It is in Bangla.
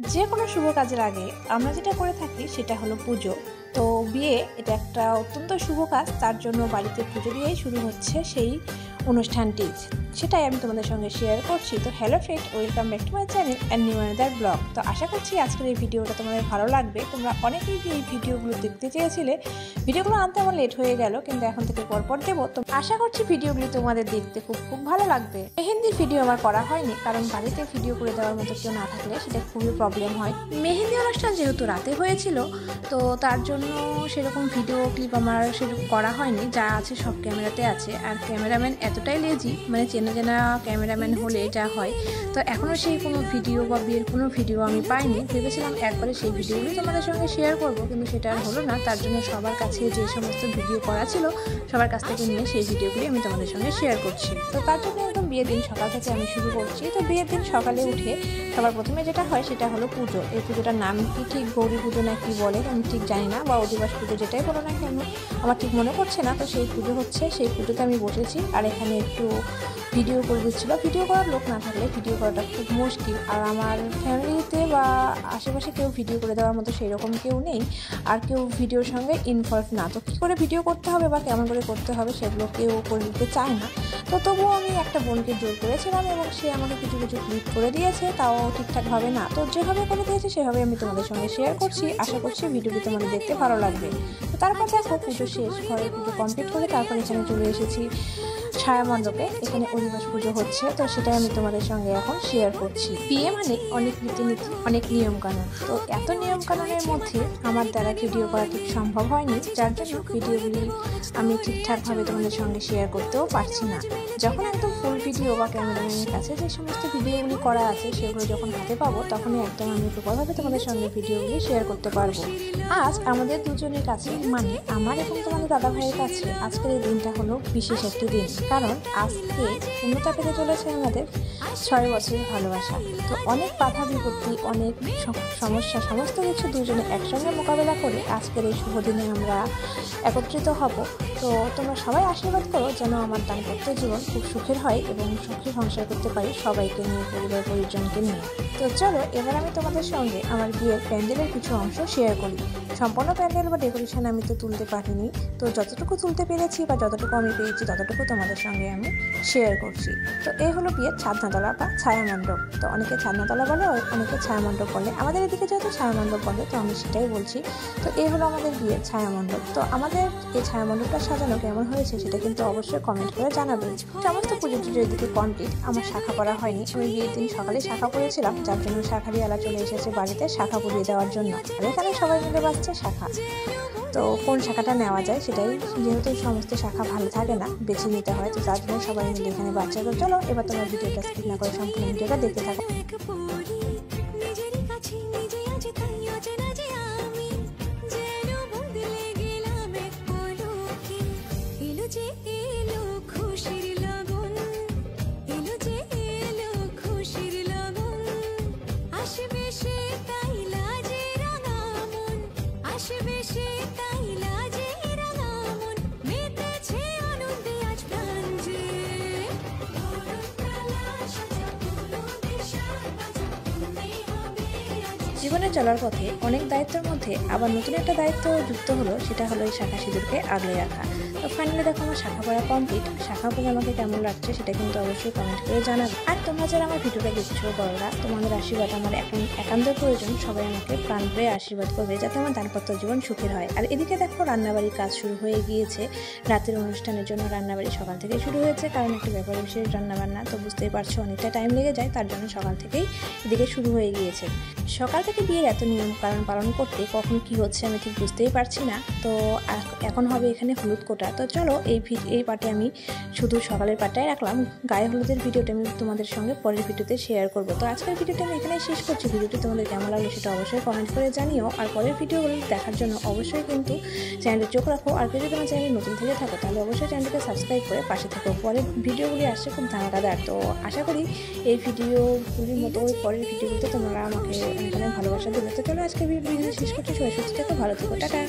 যে কোনো শুভ কাজের আগে আমরা যেটা করে থাকি সেটা হলো পুজো। তো বিয়ে এটা একটা অত্যন্ত শুভ কাজ, তার জন্য বাড়িতে পুজো দিয়েই শুরু হচ্ছে সেই অনুষ্ঠানটি। সেটাই আমি তোমাদের সঙ্গে শেয়ার করছি। তো hello friend, welcome back to my channel and new another blog. তো আশা করছি আজকের এই ভিডিওটা তোমাদের ভালো লাগবে। তোমরা অনেকেই এই ভিডিওগুলো দেখতে চেয়েছিলে, ভিডিওগুলো আনতে আমার লেট হয়ে গেল, কিন্তু এখন থেকে পরপর দেবো। তো আশা করছি ভিডিওগুলি তোমাদের দেখতে খুব ভালো লাগবে। মেহেন্দির ভিডিও আমার করা হয়নি, কারণ বাড়িতে ভিডিও করে দেওয়ার মতো কেউ না থাকলে সেটা খুবই প্রবলেম হয়। মেহেন্দি অনুষ্ঠান যেহেতু রাতে হয়েছিল, তো তার জন্য সেরকম ভিডিও ক্লিপ আমার সেরকম করা হয়নি। যা আছে সব ক্যামেরাতে আছে, আর ক্যামেরাম্যান এতটাই লেজি, মানে চেনা ক্যামেরাম্যান হলে যা হয়। তো এখনও সেই কোনো ভিডিও বা বিয়ের কোনো ভিডিও আমি পাইনি। ভেবেছিলাম একবারে সেই ভিডিওগুলি তোমাদের সঙ্গে শেয়ার করব, কিন্তু সেটা আর হলো না। তার জন্য সবার কাছে যে সমস্ত ভিডিও করা ছিল সবার কাছ থেকে নিয়ে সেই ভিডিওগুলি আমি তোমাদের সঙ্গে শেয়ার করছি। তো তার জন্য একদম বিয়ের দিন সকাল থেকে আমি শুরু করছি। তো বিয়ের দিন সকালে উঠে সবার প্রথমে যেটা হয় সেটা হলো পুজো। এই পুজোটার নাম কি ঠিক গৌরী পুজো না কি বলে আমি ঠিক জানি না, বা অধিবাস পুজো যেটাই বলো না কেন আমার ঠিক মনে পড়ছে না। তো সেই পুজো হচ্ছে, সেই পুজোতে আমি বসেছি। আর এখানে একটু ভিডিও করে দিচ্ছিলো। ভিডিও করার লোক না থাকলে ভিডিও করাটা খুব মুশকিল। আর আমার ফ্যামিলিতে বা আশেপাশে কেউ ভিডিও করে দেওয়ার মতো সেই রকম কেউ নেই, আর কেউ ভিডিওর সঙ্গে ইনভলভ না। তো কী করে ভিডিও করতে হবে বা কেমন করে করতে হবে সেগুলো কেউ করে দিতে চায় না। তো তবুও আমি একটা বোনকে জোর করেছিলাম এবং সে আমাকে কিছু ক্লিপ করে দিয়েছে, তাও ঠিকঠাকভাবে না। তো যেভাবে করে দিয়েছে সেভাবে আমি তোমাদের সঙ্গে শেয়ার করছি। আশা করছি ভিডিওটি তোমাদের দেখতে ভালো লাগবে। তো তারপর দেখো পুজো শেষ, ঘরের পুজো কমপ্লিট করে তারপর এখানে চলে এসেছি ছায়া মণ্ডপে। এখানে অধিবাস পুজো হচ্ছে, তো সেটাই আমি তোমাদের সঙ্গে এখন শেয়ার করছি। বিয়ে মানে অনেক রীতিনীতি, অনেক নিয়মকানুন। তো এত নিয়মকানুনের মধ্যে আমার দ্বারা ভিডিও করা ঠিক সম্ভব হয়নি, যার জন্য ভিডিওগুলি আমি ঠিকঠাকভাবে তোমাদের সঙ্গে শেয়ার করতেও পারছি না। যখন একদম ফুল ভিডিও বা ক্যামেরাম্যানের কাছে যে সমস্ত ভিডিওগুলি করা আছে সেগুলো যখন হাতে পাবো, তখনই একদম আমি প্রপারভাবে তোমাদের সঙ্গে ভিডিওগুলি শেয়ার করতে পারবো। আজ আমাদের দুজনের কাছে, মানে আমার এবং তোমাদের দাদা ভাইয়ের কাছে, আজকের এই দিনটা হলো বিশেষ একটি দিন। কারণ আজকে পূর্ণতা পেতে চলেছে আমাদের 6 বছরের ভালোবাসা। তো অনেক বাধা বিপত্তি, অনেক সমস্যা, সমস্ত কিছু দুজনে একসঙ্গে মোকাবেলা করে আজকের এই শুভ দিনে আমরা একত্রিত হব। তো তোমরা সবাই আশীর্বাদ করো যেন আমার দাম্পত্য জীবন খুব সুখের হয় এবং সুখী সংসার করতে পারি সবাইকে নিয়ে, পরিবার পরিজনকে নিয়ে। তো চলো এবার আমি তোমাদের সঙ্গে আমার বিয়ের প্যান্ডেলের কিছু অংশ শেয়ার করি। সম্পূর্ণ প্যান্ডেল বা ডেকোরেশন আমি তো তুলতে পারিনি, তো যতটুকু তুলতে পেরেছি বা যতটুকু আমি পেয়েছি ততটুকু তোমাদের সঙ্গে আমি শেয়ার করছি। তো এই হলো বিয়ের ছাদনাতলা বা ছায়া মণ্ডপ। তো অনেকে ছাদনাতলা বলে, অনেকে ছায়া মণ্ডপ বলে। আমাদের এদিকে যেহেতু ছায়া মণ্ডপ বলে, তো আমি সেটাই বলছি। তো এই হলো আমাদের বিয়ের ছায়া মণ্ডপ। তো আমাদের এই ছায়া মণ্ডপটা সাজানো কেমন হয়েছে সেটা কিন্তু অবশ্যই কমেন্ট করে জানাবেন। সমস্ত পুজো টুজো এদিকে কমপ্লিট। আমার শাখা পড়া হয়নি, আমি বিয়ের দিন সকালে শাখা পড়েছিলাম, যার জন্য শাখারিয়ালা চলে এসেছে বাড়িতে শাখা পরিয়ে দেওয়ার জন্য। আর এখানে সবাই মিলে বাজছে শাখা। তো কোন শাখাটা নেওয়া যায় সেটাই, যেহেতু সমস্ত শাখা ভালো থাকে না, বেছে নিতে হয়। তো তার জন্য সবাই মিলে এখানে বাচ্চা। তো চলো এবার তোমার ভিডিওটা স্কিপ না করে সম্পূর্ণ ভিডিওটা দেখতে থাকো। জীবনে চলার পথে অনেক দায়িত্বের মধ্যে আবার নতুন একটা দায়িত্ব যুক্ত হলো, সেটা হলো এই শাখা সিঁদুরকে আগলে রাখা। তো ফাইনালি দেখো আমার শাখা পড়া কমপ্লিট। শাখা পরে আমাকে কেমন লাগছে সেটা কিন্তু অবশ্যই কমেন্ট করে জানাবে। আর তোমরা যারা আমার ভিডিওটা দেখছো বড়রা, তোমাদের আশীর্বাদ আমার এখন একান্ত প্রয়োজন। সবাই আমাকে প্রাণ ভরে আশীর্বাদ করবে যাতে আমার দাম্পত্য জীবন সুখের হয়। আর এদিকে দেখো রান্নাবাড়ির কাজ শুরু হয়ে গিয়েছে। রাতের অনুষ্ঠানের জন্য রান্নাবাড়ি সকাল থেকেই শুরু হয়েছে, কারণ একটু ব্যাপার বিশেষ রান্নাবান্না, তো বুঝতেই পারছো অনেকটা টাইম লেগে যায়। তার জন্য সকাল থেকেই এদিকে শুরু হয়ে গিয়েছে। সকাল থেকে বিয়ের এত নিয়ম কারণ পালন করতে কখন কি হচ্ছে আমি ঠিক বুঝতেই পারছি না। তো এখন হবে এখানে হলুদ কোটা। তো চলো এই পার্টে আমি শুধু সকালের পার্টটাই রাখলাম। গায়ে হলুদের ভিডিওটা আমি তোমাদের সঙ্গে পরের ভিডিওতে শেয়ার করবো। তো আজকের ভিডিওটা আমি এখানে শেষ করছি। ভিডিওটি তোমাদের কেমন লাগলো সেটা অবশ্যই কমেন্ট করে জানিও। আর পরের ভিডিওগুলো দেখার জন্য অবশ্যই কিন্তু চ্যানেলে চোখ রাখো। আর যদি তোমার চ্যানেলে নতুন থেকে থাকো তাহলে অবশ্যই চ্যানেলটাকে সাবস্ক্রাইব করে পাশে থাকো। পরের ভিডিওগুলি আসছে খুব ধামাকাদার। তো আশা করি এই ভিডিওগুলির মতো ওই পরের ভিডিওগুলোতে তোমরা আমাকে অনেক ভালোবাসা দেবে। তো চলো আজকে ভিডিও শেষ করছি। সবাই সুস্থ থেকো, ভালো থেকো, টাটা।